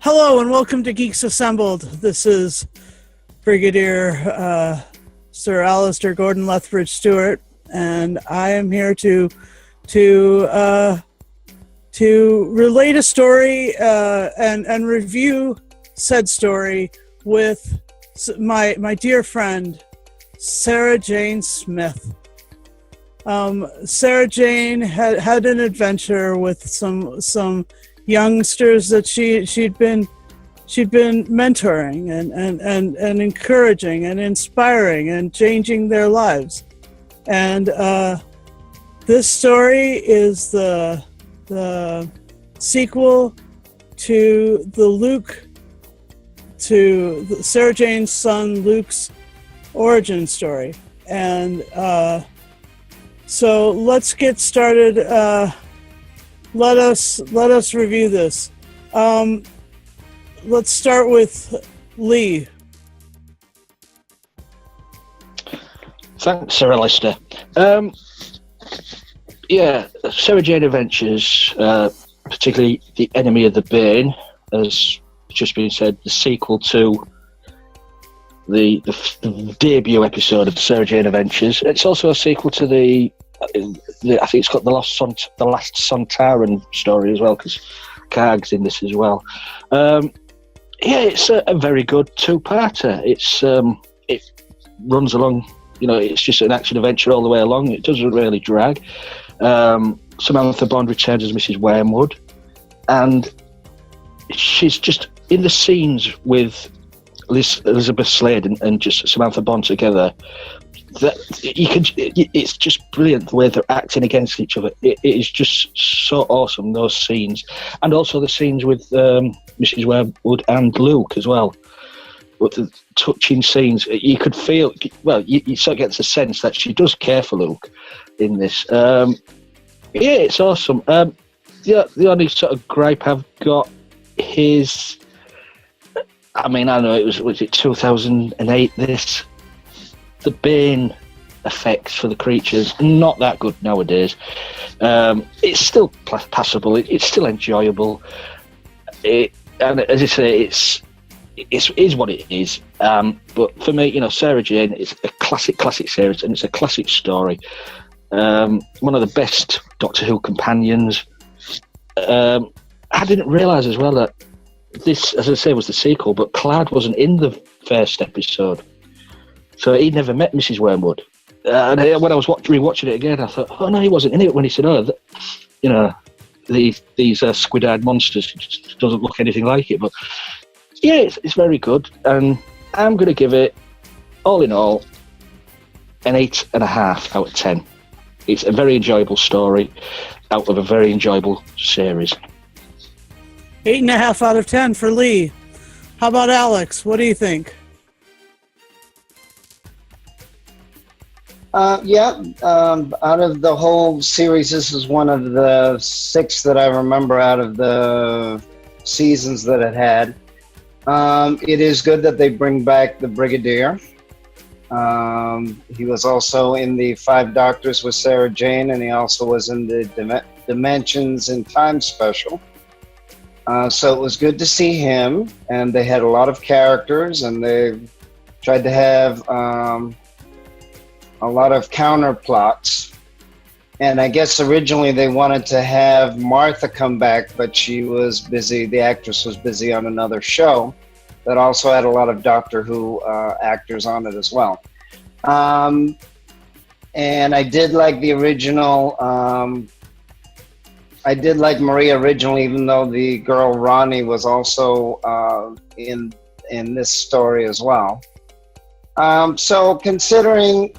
Hello and welcome to Geeks Assembled. This is Brigadier Sir Alistair Gordon Lethbridge Stewart, and I am here to relate a story and review said story with my dear friend Sarah Jane Smith. Sarah Jane had an adventure with some youngsters that she'd been mentoring and encouraging and inspiring and changing their lives. And this story is the sequel to Sarah Jane's son Luke's origin story. And so let's get started. Let us review this. Let's start with Lee. Thanks, Sir Alistair. Sarah Jane Adventures, particularly The Enemy of the Bane, has just been said, the sequel to the debut episode of Sarah Jane Adventures. It's also a sequel to I think it's got the last Sontaran story as well, because Karg's in this as well. It's a very good two-parter. It runs along, it's just an action adventure all the way along. It doesn't really drag. Samantha Bond returns as Mrs. Wormwood, and she's just in the scenes with Elizabeth Slade and just Samantha Bond together. It's just brilliant the way they're acting against each other. It is just so awesome, those scenes, and also the scenes with Mrs. Wormwood and Luke as well. With the touching scenes, you could feel. Well, you sort of get the sense that she does care for Luke in this. It's awesome. The only sort of gripe I've got is, I know it was it 2008. The Bane effects for the creatures, not that good nowadays. It's still passable. It's still enjoyable. And as I say, it is what it is. But for me, Sarah Jane is a classic series, and it's a classic story. One of the best Doctor Who companions. I didn't realise as well that this, as I say, was the sequel, but Clad wasn't in the first episode. So he never met Mrs. Wormwood. And when I was rewatching it again, I thought, oh no, he wasn't in it. When he said, these squid-eyed monsters, it just doesn't look anything like it. But yeah, it's very good. And I'm going to give it, all in all, an 8.5 out of 10. It's a very enjoyable story out of a very enjoyable series. 8.5 out of 10 for Lee. How about Alex? What do you think? Out of the whole series, this is one of the 6 that I remember out of the seasons that it had. It is good that they bring back the Brigadier. He was also in the 5 Doctors with Sarah Jane, and he also was in the Dimensions in Time special. So it was good to see him, and they had a lot of characters, and they tried to have a lot of counter plots. And I guess originally they wanted to have Martha come back, but she was busy. The actress was busy on another show that also had a lot of Doctor Who actors on it as well. And I did like the original. I did like Maria originally, even though the girl Ronnie was also in this story as well. So considering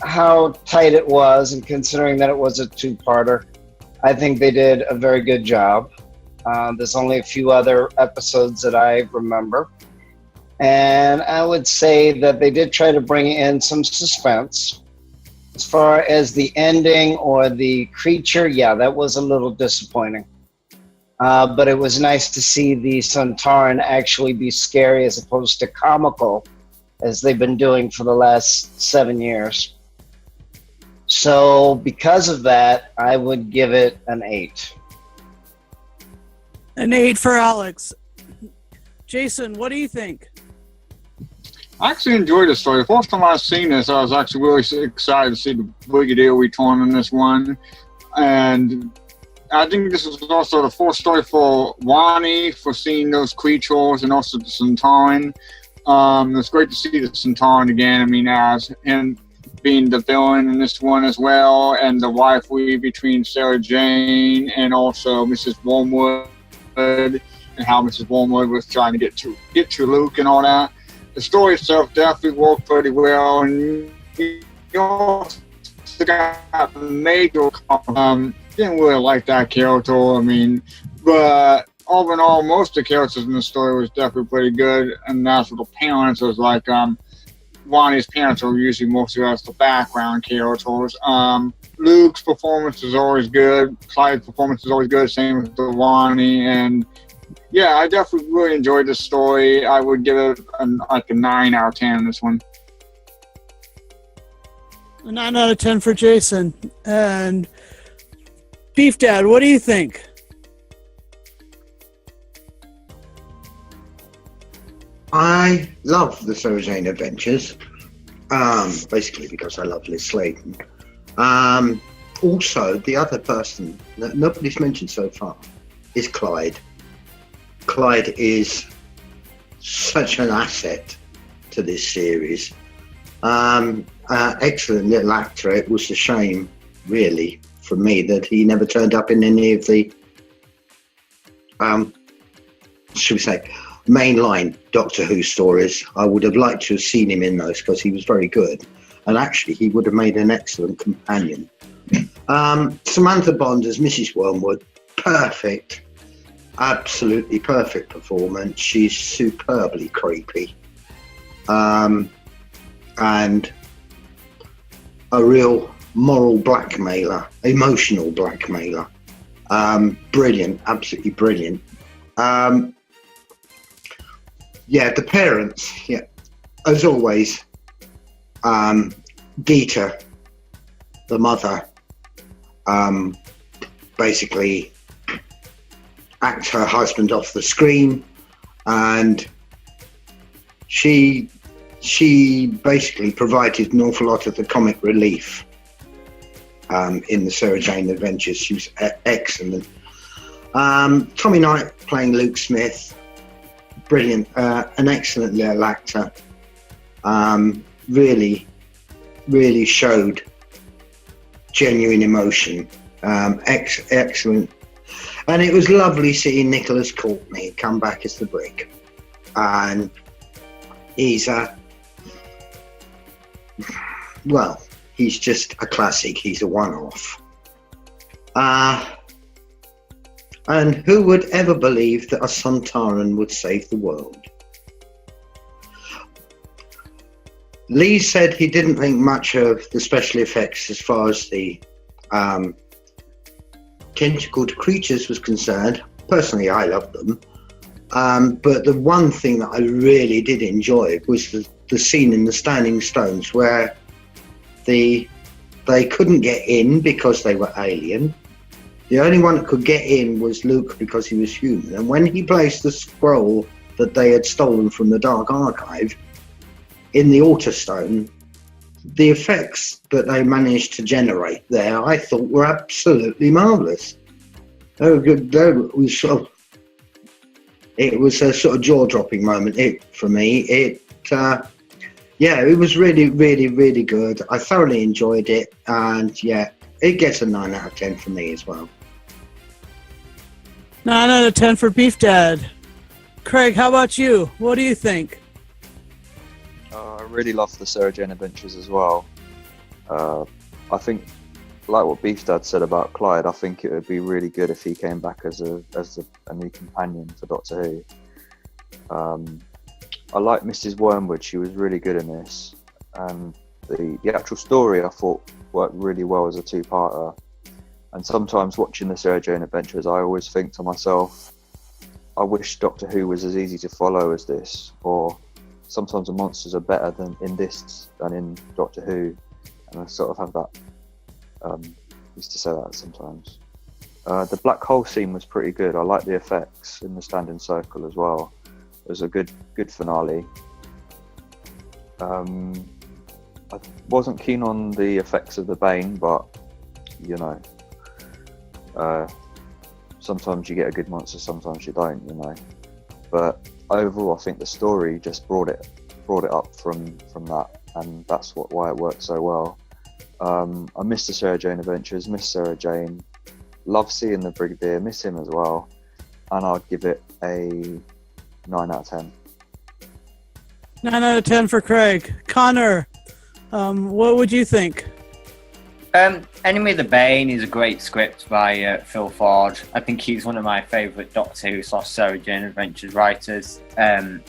how tight it was, and considering that it was a 2-parter, I think they did a very good job. There's only a few other episodes that I remember, and I would say that they did try to bring in some suspense. As far as the ending or the creature, that was a little disappointing. But it was nice to see the Sontaran actually be scary as opposed to comical, as they've been doing for the last 7 years. So because of that, I would give it an 8. An 8 for Alex. Jason, what do you think? I actually enjoyed the story. The first time I seen this, I was actually really excited to see the Brigadier return in this one. And I think this was also the first story for Wani for seeing those creatures and also the Centaur. It's great to see the Centaur again. I mean, as him being the villain in this one as well, and the rivalry between Sarah Jane and also Mrs. Wormwood, and how Mrs. Wormwood was trying to get to Luke and all that. The story itself definitely worked pretty well, and you also got major. Didn't really like that character. I mean, but all in all, most of the characters in the story was definitely pretty good, and that's what the parents was like. Wani's parents are usually mostly as the background characters. Luke's performance is always good. Clyde's performance is always good. Same with the Wani, and yeah, I definitely really enjoyed this story. I would give it a 9 out of 10 on this one. A 9 out of 10 for Jason. And Beef Dad, what do you think? I love the Sarah Jane Adventures, basically because I love Liz Sladen. Also, the other person that nobody's mentioned so far is Clyde. Clyde is such an asset to this series. Excellent little actor. It was a shame, really, for me that he never turned up in any of the, should we say, mainline Doctor Who stories. I would have liked to have seen him in those because he was very good. And actually, he would have made an excellent companion. Samantha Bond as Mrs. Wormwood, perfect. Absolutely perfect performance. She's superbly creepy. And a real moral blackmailer, emotional blackmailer. Brilliant, absolutely brilliant. Yeah, the parents, yeah, as always, Geeta, the mother, basically act her husband off the screen, and she basically provided an awful lot of the comic relief in the Sarah Jane Adventures. She was excellent. Tommy Knight playing Luke Smith, brilliant, an excellent little actor. Really showed genuine emotion. Excellent. And it was lovely seeing Nicholas Courtney come back as the Brig. And he's he's just a classic. He's a one-off. And who would ever believe that a Sontaran would save the world? Lee said he didn't think much of the special effects as far as the tentacled creatures was concerned. Personally, I loved them. But the one thing that I really did enjoy was the scene in the Standing Stones where they couldn't get in because they were alien. The only one that could get in was Luke because he was human. And when he placed the scroll that they had stolen from the Dark Archive in the Autostone, the effects that they managed to generate there, I thought were absolutely marvellous. They were good. It was a sort of jaw-dropping moment for me. It was really, really, really good. I thoroughly enjoyed it, and yeah, it gets a 9 out of 10 for me as well. 9 out of 10 for Beef Dad. Craig, how about you? What do you think? I really love the Sarah Jane Adventures as well. I think, like what Beef Dad said about Clyde, I think it would be really good if he came back as a new companion for Doctor Who. I like Mrs. Wormwood. She was really good in this. The actual story I thought worked really well as a two-parter. And sometimes watching the Sarah Jane Adventures, I always think to myself, I wish Doctor Who was as easy to follow as this, or sometimes the monsters are better than in this than in Doctor Who. And I sort of have that, used to say that sometimes. The black hole scene was pretty good. I like the effects in the standing circle as well. was a good finale. I wasn't keen on the effects of the Bane, but you know, sometimes you get a good monster, sometimes you don't, you know. But overall, I think the story just brought it up from that, and that's why it worked so well. I miss the Sarah Jane adventures, miss Sarah Jane, love seeing the Brigadier, miss him as well, and I'd give it a 9 out of 10. 9 out of 10 for Craig. Connor, what would you think? Enemy of the Bane is a great script by Phil Ford. I think he's one of my favourite Doctor Who / Sarah Jane Adventures writers. I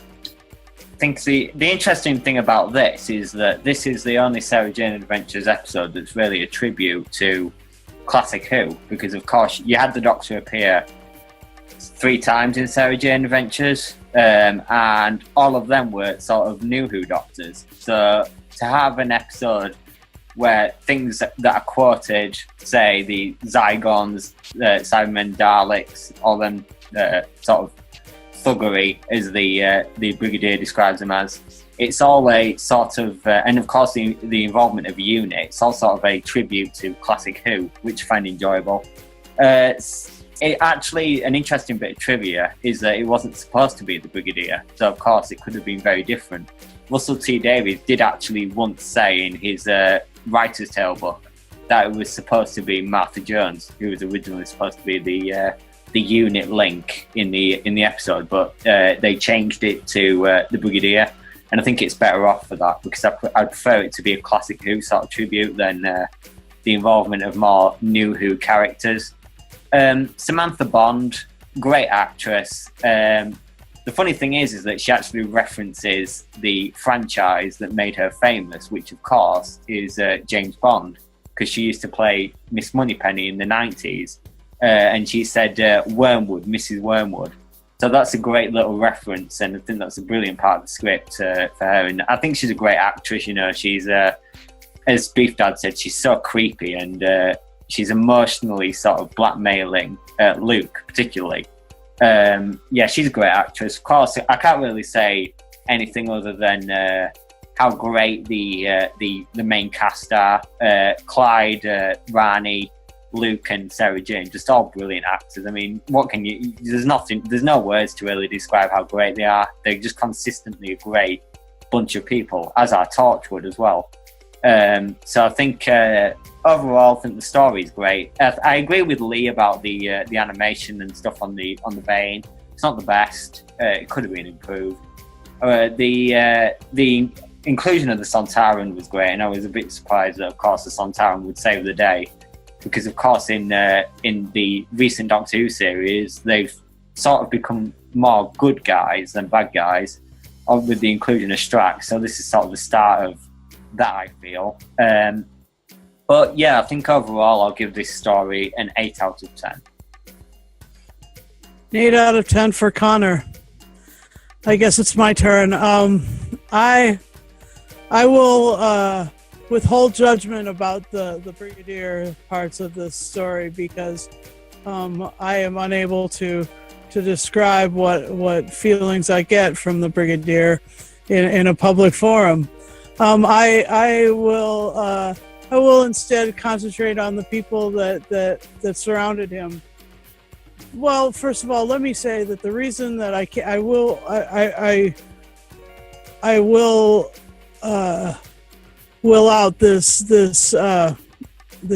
think the interesting thing about this is that this is the only Sarah Jane Adventures episode that's really a tribute to classic Who, because of course you had the Doctor appear 3 times in Sarah Jane Adventures, and all of them were sort of new Who Doctors. So to have an episode where things that are quoted, say the Zygons, Cybermen, Daleks, all them sort of thuggery, as the Brigadier describes them as, it's all a sort of, and of course the involvement of UNIT, it's all sort of a tribute to classic Who, which I find enjoyable. Actually, an interesting bit of trivia is that it wasn't supposed to be the Brigadier, so of course it could have been very different. Russell T Davies did actually once say in his writer's tale book that it was supposed to be Martha Jones, who was originally supposed to be the UNIT link in the episode, but they changed it to the Brigadier, and I think it's better off for that, because I prefer it to be a classic Who sort of tribute than the involvement of more new Who characters. Samantha Bond, great actress. The funny thing is that she actually references the franchise that made her famous, which of course is James Bond, because she used to play Miss Moneypenny in the 90s, and she said Wormwood, Mrs. Wormwood. So that's a great little reference, and I think that's a brilliant part of the script for her. And I think she's a great actress. You know, she's as Beef Dad said, she's so creepy, and she's emotionally sort of blackmailing Luke, particularly. She's a great actress. Of course, I can't really say anything other than how great the main cast are. Clyde, Rani, Luke, and Sarah Jane, just all brilliant actors. I mean, what can you? There's no words to really describe how great they are. They're just consistently a great bunch of people, as are Torchwood as well. So I think overall, I think the story is great. I agree with Lee about the animation and stuff on the Bane. It's not the best. It could have been improved. The inclusion of the Sontaran was great, and I was a bit surprised that, of course, the Sontaran would save the day, because, of course, in the recent Doctor Who series, they've sort of become more good guys than bad guys, with the inclusion of Strax. So this is sort of the start of that, I feel. But yeah, I think overall I'll give this story an 8 out of 10. 8 out of 10 for Connor. I guess it's my turn. I will withhold judgment about the Brigadier parts of this story, because I am unable to describe what feelings I get from the Brigadier in a public forum. I will instead concentrate on the people that surrounded him. Well, first of all, let me say that the reason that I will out this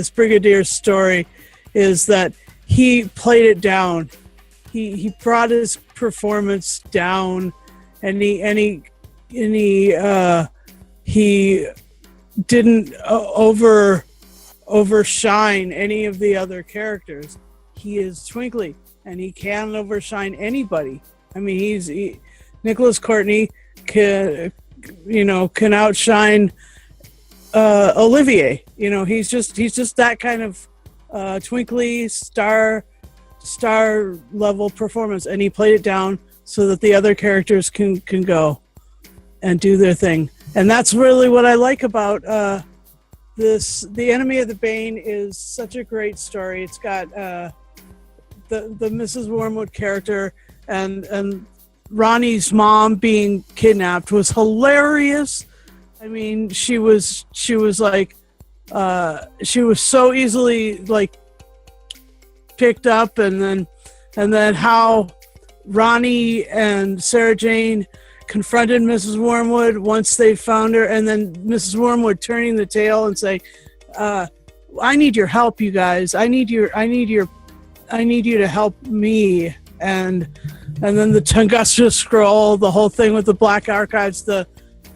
Brigadier story is that he played it down. He brought his performance down, and he didn't overshine any of the other characters. He is Twinkly, and he can overshine anybody. I mean, Nicholas Courtney can outshine Olivier. You know, he's just that kind of twinkly star level performance, and he played it down so that the other characters can go and do their thing. And that's really what I like about this. The Enemy of the Bane is such a great story. It's got the Mrs. Wormwood character and Ronnie's mom being kidnapped was hilarious. I mean, she was like, she was so easily like picked up, and then how Ronnie and Sarah Jane confronted Mrs. Wormwood once they found her, and then Mrs. Wormwood turning the tail and say, "I need your help, you guys. I need you to help me." And then the Tunguska Scroll, the whole thing with the Black Archives, the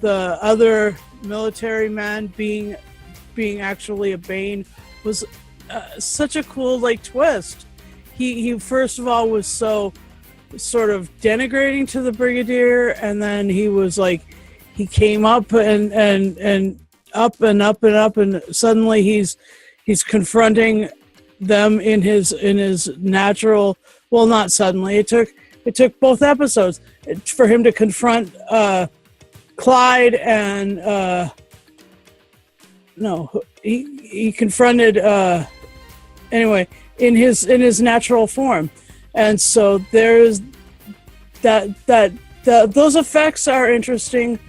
other military man being actually a Bane was such a cool like twist. He first of all was so sort of denigrating to the Brigadier, and then he was like, he came up and up and up and up, and suddenly he's confronting them in his natural. Well, not suddenly. It took both episodes for him to confront Clyde and no, he confronted anyway in his natural form. And so there's that those effects are interesting,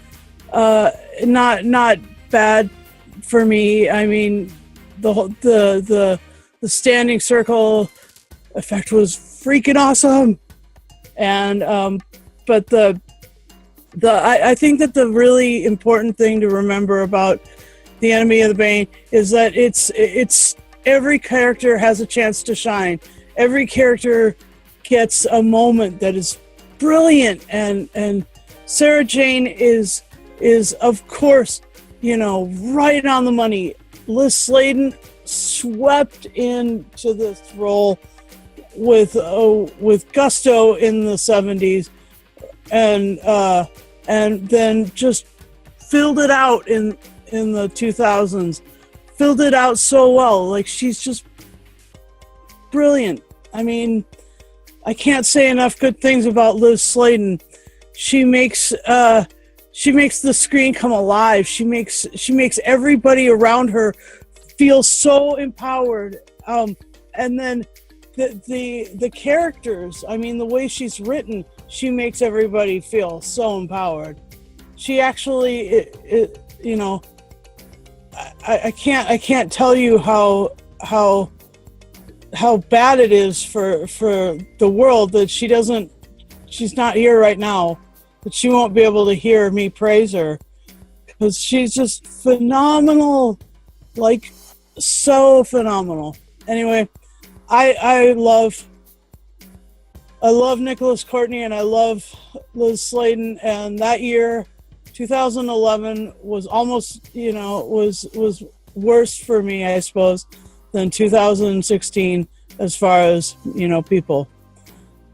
not bad for me. I mean, the standing circle effect was freaking awesome, and but I think that the really important thing to remember about the Enemy of the Bane is that it's every character has a chance to shine. Every character gets a moment that is brilliant, and Sarah Jane is of course, right on the money. Liz Sladen swept into this role with gusto in the 70s, and then just filled it out in the 2000s. Filled it out so well. Like, she's just brilliant. I mean, I can't say enough good things about Liz Sladen. She makes the screen come alive. She makes everybody around her feel so empowered. And then the characters, I mean, the way she's written, she makes everybody feel so empowered. She actually, I can't tell you how bad it is for the world that she's not here right now, that she won't be able to hear me praise her, because she's just phenomenal, like so phenomenal. Anyway, I love Nicholas Courtney, and I love Liz Sladen, and that year 2011 was almost, was worse for me, I suppose, than 2016 as far as, people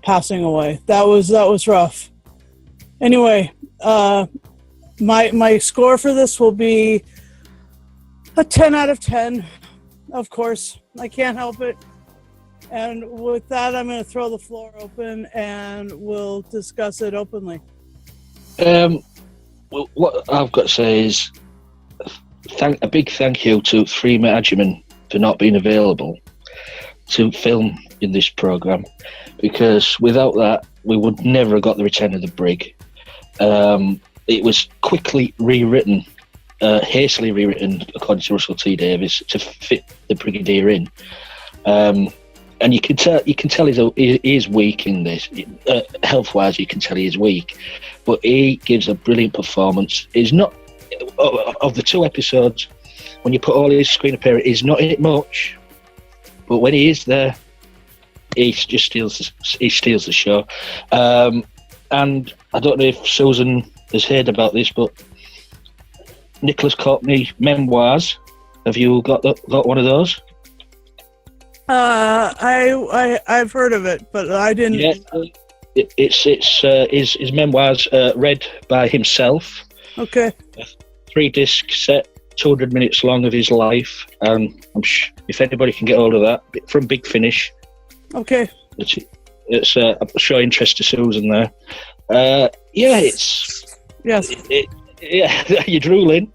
passing away. That was rough. Anyway, my score for this will be a 10 out of 10. Of course, I can't help it. And with that, I'm going to throw the floor open, and we'll discuss it openly. Well, what I've got to say is a big thank you to Freema Agyeman for not being available to film in this programme, because without that, we would never have got the Return of the Brig. It was quickly rewritten, hastily rewritten, according to Russell T Davies, to fit the Brigadier in. And you can tell he is weak in this. Health-wise, you can tell he is weak, but he gives a brilliant performance. He's not, of the 2 episodes, when you put all his screen appearance, he's not in it much, but when he is there, he just steals the show. And I don't know if Susan has heard about this, but Nicholas Courtney memoirs. Have you got one of those? I've heard of it, but I didn't. Yeah, it's his memoirs, read by himself. Okay. A 3-disc set, 200 minutes long of his life, and if anybody can get hold of that from Big Finish. Okay. It's show interest to Susan there. It's yes. You're drooling.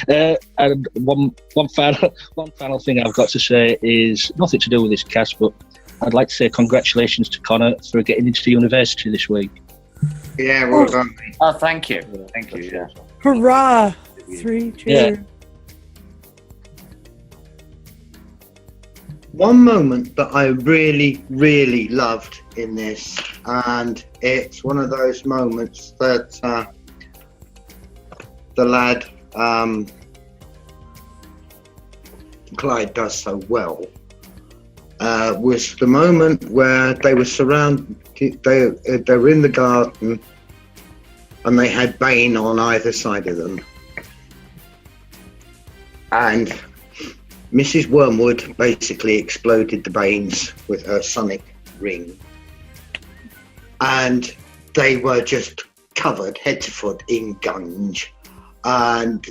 And one final thing I've got to say is nothing to do with this cast, but I'd like to say congratulations to Connor for getting into the university this week. Yeah, well done. Oh, thank you. Thank you. Yeah. Hurrah! 3 cheers. One moment that I really, really loved in this, and it's one of those moments that the lad Clyde does so well, was the moment where they were surrounded. They were in the garden, and they had Bane on either side of them, and Mrs. Wormwood basically exploded the Banes with her sonic ring, and they were just covered head to foot in gunge. And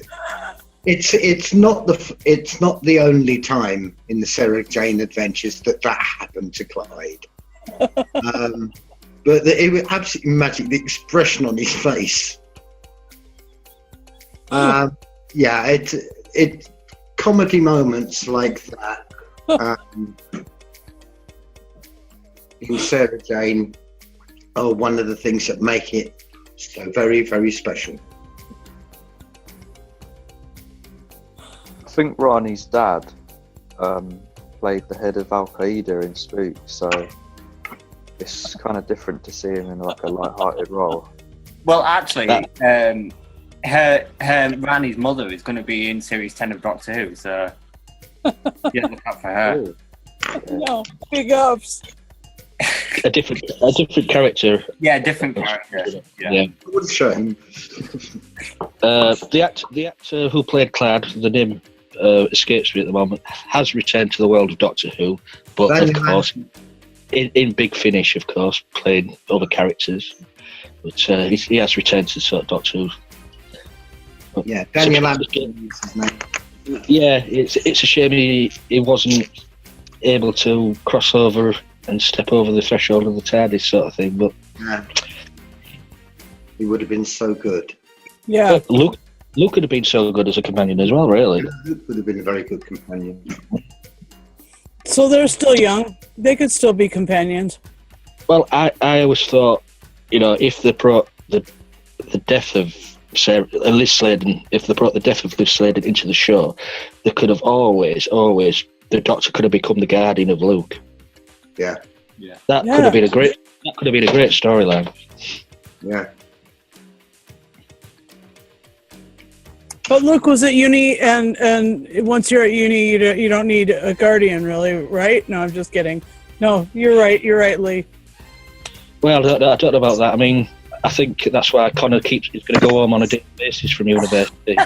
it's not the only time in the Sarah Jane Adventures that happened to Clyde. But it was absolutely magic. The expression on his face. Yeah, it's comedy moments like that in Sarah Jane are one of the things that make it so very, very special. I think Rani's dad played the head of Al Qaeda in Spook, so it's kind of different to see him in like a light-hearted role. Well, actually, her Rani's mother is going to be in series 10 of Doctor Who, so yeah, look out for her. Ooh. No, big ups. A different character. Yeah, different character. Yeah. Shame. The actor who played Clyde, the name escapes me at the moment, has returned to the world of Doctor Who, but of course, in Big Finish, of course, playing other characters. But he has returned to sort of Doctor Who. But Yeah, Daniel Anderson is his name. yeah, it's a shame he wasn't able to cross over and step over the threshold of the TARDIS sort of thing. But Yeah. He would have been so good. Yeah. Luke could have been so good as a companion as well, really. Luke would have been a very good companion. So they're still young. They could still be companions. Well, I always thought, if they brought the death of Liz Sladen, if they brought the death of Liz Sladen into the show, they could have always, the Doctor could have become the guardian of Luke. Yeah. That could have been a great storyline. Yeah. But Luke was at uni, and once you're at uni, you don't need a guardian, really, right? No, I'm just kidding. No, you're right. You're right, Lee. Well, I don't know about that. I mean, I think that's why Connor is going to go home on a daily basis from university.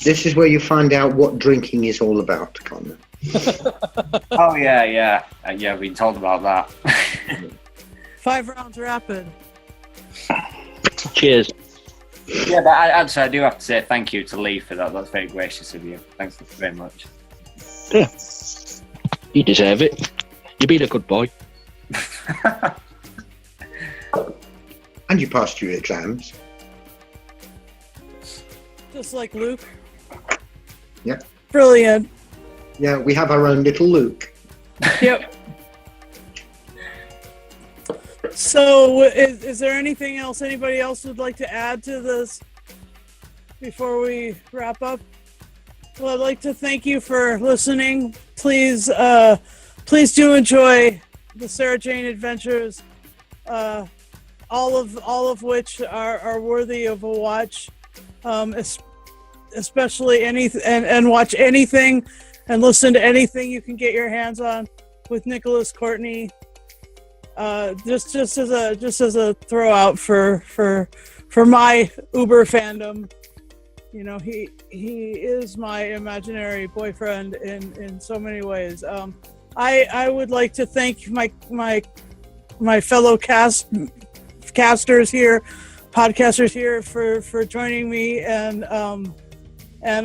This is where you find out what drinking is all about, Connor. Oh yeah. I've been told about that. 5 rounds rapid. Cheers. Yeah, but I do have to say thank you to Lee for that. That's very gracious of you. Thanks very much. Yeah. You deserve it. You've been a good boy. And you passed your exams. Just like Luke. Yeah. Brilliant. Yeah, we have our own little Luke. Yep. So, is there anything else anybody else would like to add to this before we wrap up? Well, I'd like to thank you for listening. Please do enjoy the Sarah Jane Adventures, all of which are worthy of a watch, especially and watch anything and listen to anything you can get your hands on with Nicholas Courtney. Just as a throw out for my Uber fandom, he is my imaginary boyfriend in so many ways. I would like to thank my fellow podcasters here for joining me, and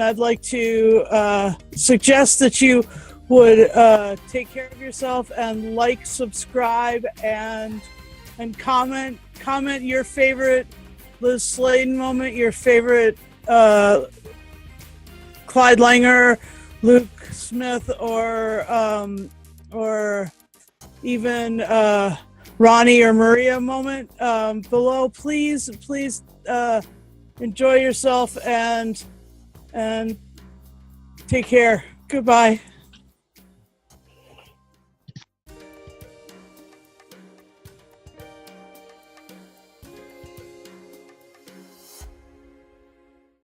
I'd like to suggest that you would take care of yourself and subscribe, and comment your favorite Liz Sladen moment, your favorite Clyde Langer, Luke Smith, or even Ronnie or Maria moment below. Please enjoy yourself and take care. Goodbye.